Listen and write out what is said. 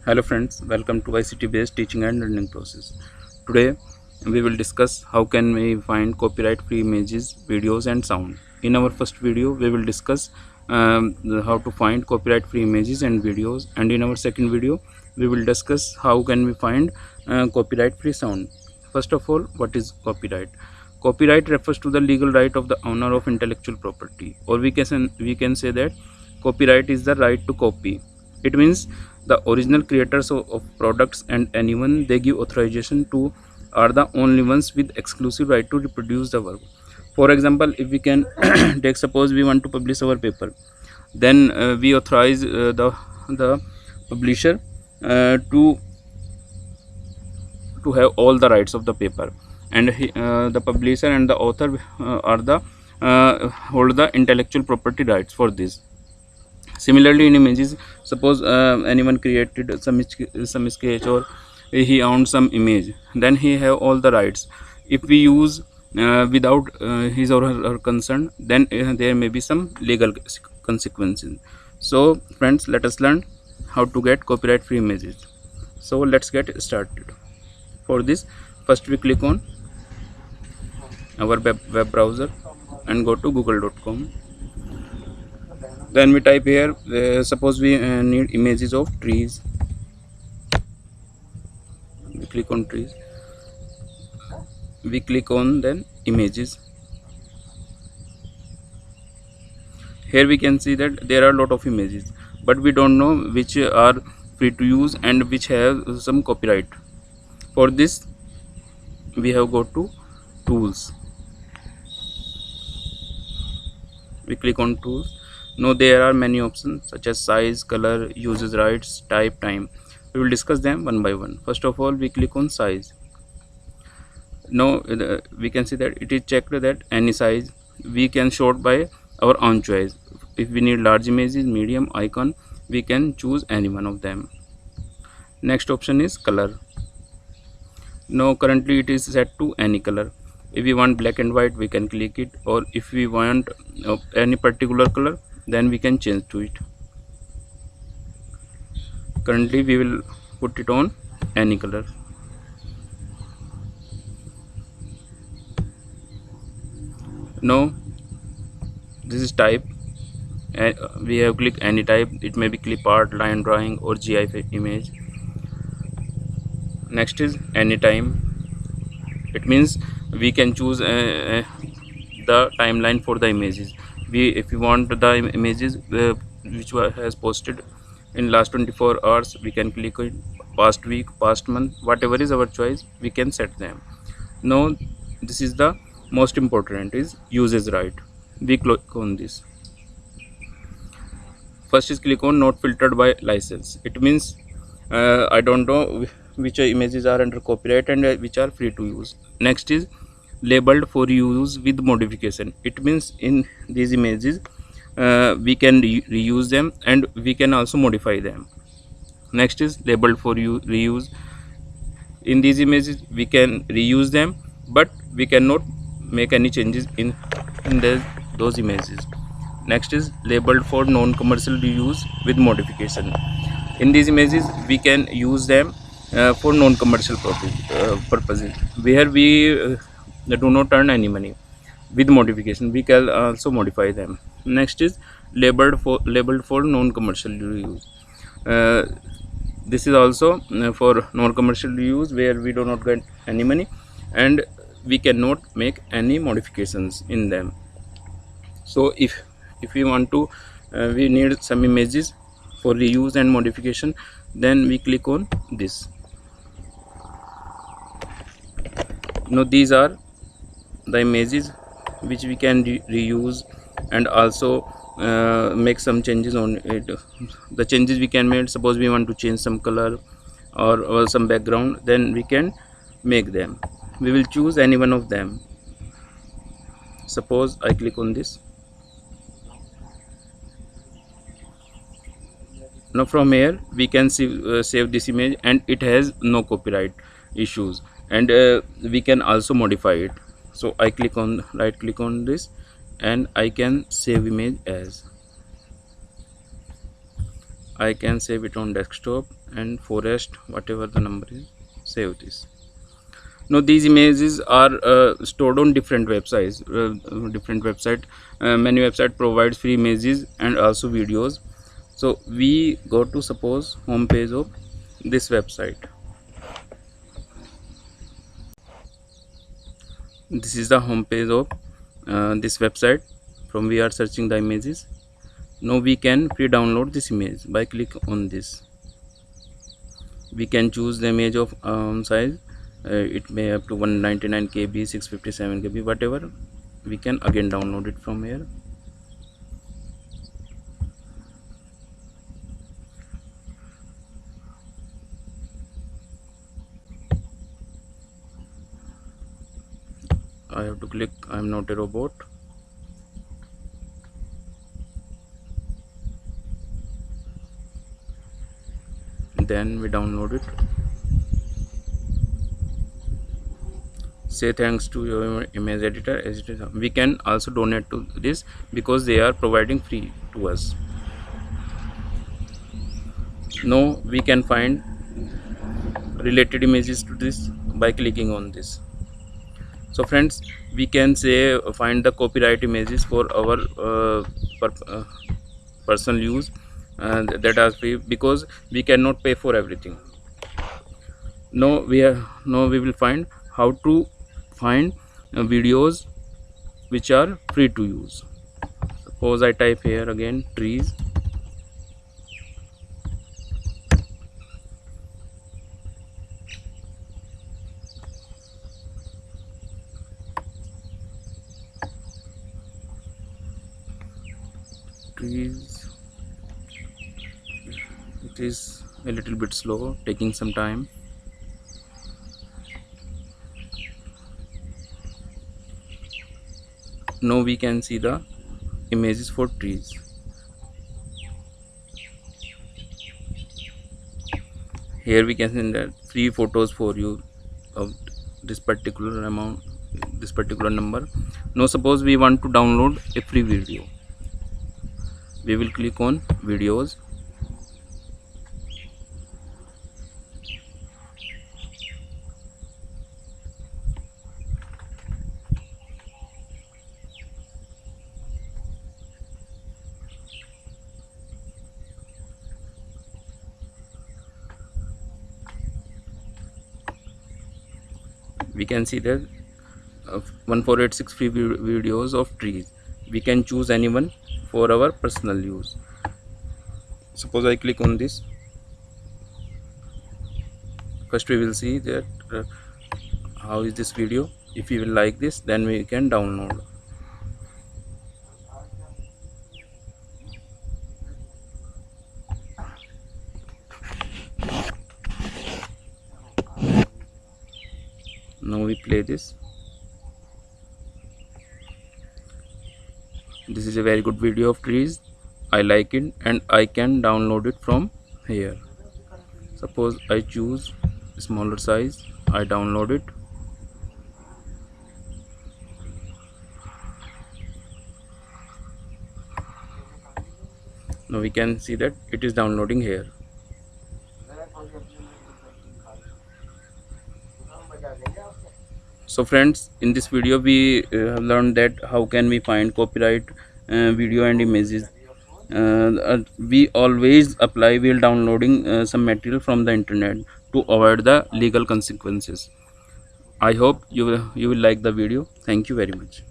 Hello friends, welcome to ICT based teaching and learning process. Today we will discuss how can we find copyright free images, videos and sound. In our first video we will discuss how to find copyright free images and videos, and in our second video we will discuss how can we find copyright free sound. First of all, what is copyright? Copyright refers to the legal right of the owner of intellectual property, or we can say that copyright is the right to copy. It means the original creators of products and anyone they give authorization to are the only ones with exclusive right to reproduce the work. For example, if we can take, suppose we want to publish our paper, then we authorize the publisher to have all the rights of the paper, and the publisher and the author are the hold the intellectual property rights for this. Similarly, in images, suppose anyone created some sketch, or he owned some image, then he have all the rights. If we use without his or her consent, then there may be some legal consequences. So friends, let us learn how to get copyright free images. So let's get started. For this, first we click on our web browser and go to google.com. Then we type here, suppose we need images of trees. We click on trees, we click on then images. Here we can see that there are a lot of images, but we don't know which are free to use and which have some copyright. For this we have go to tools, we click on tools. Now there are many options such as size, color, users rights, type, time. We will discuss them one by one. First of all, we click on size. Now we can see that it is checked that any size we can sort by our own choice. If we need large images, medium, icon, we can choose any one of them. Next option is color. Now currently it is set to any color. If we want black and white, we can click it, or if we want any particular color, then we can change to it. Currently we will put it on any color. Now this is type. We have clicked any type. It may be clip art, line drawing or GIF image. Next is anytime. It means we can choose the timeline for the images. If we want the images which has posted in last 24 hours, we can click it. Past week, past month, whatever is our choice, we can set them. Now this is the most important, is users right. We click on this. First is click on not filtered by license. It means I don't know which images are under copyright and which are free to use. Next is labeled for use with modification. It means in these images we can reuse them and we can also modify them. Next is labeled for reuse. In these images we can reuse them, but we cannot make any changes in those images. Next is labeled for non-commercial reuse with modification. In these images we can use them for non-commercial purposes, where we do not earn any money. With modification we can also modify them. Next is labeled for non-commercial reuse. This is also for non-commercial use, where we do not get any money and we cannot make any modifications in them. So if we want to we need some images for reuse and modification, then we click on this. Now these are the images which we can reuse and also make some changes on it. The changes we can make, suppose we want to change some color or some background, then we can make them. We will choose any one of them. Suppose I click on this. Now from here we can save this image, and it has no copyright issues, and we can also modify it. So I right click on this and I can save image as. I can save it on desktop and forest, whatever the number is. Save this. Now these images are stored on different websites. Many website provides free images and also videos. So we go to suppose home page of this website. This is the home page of this website. From we are searching the images. Now we can pre-download this image by click on this. We can choose the image of size. It may up to 199 KB, 657 KB, whatever. We can again download it from here. I have to click I am not a robot. Then we download it. Say thanks to your image editor. We can also donate to this because they are providing free to us. Now we can find related images to this by clicking on this. So friends, we can say find the copyright images for our personal use, and that are free because we cannot pay for everything. Now we will find how to find videos which are free to use. Suppose I type here again trees. Trees. It is a little bit slow, taking some time. Now we can see the images for trees. Here we can see that free photos for you of this particular amount, this particular number. Now suppose we want to download a free video. We will click on videos. We can see that 1486 free videos of trees. We can choose anyone for our personal use. Suppose I click on this. First we will see that how is this video. If you will like this, then we can download. Now we play this. This is a very good video of trees. I like it and I can download it from here. Suppose I choose smaller size. I download it. Now we can see that it is downloading here. So friends, in this video we have learned that how can we find copyright video and images. We always apply while downloading some material from the internet to avoid the legal consequences. I hope you will like the video. Thank you very much.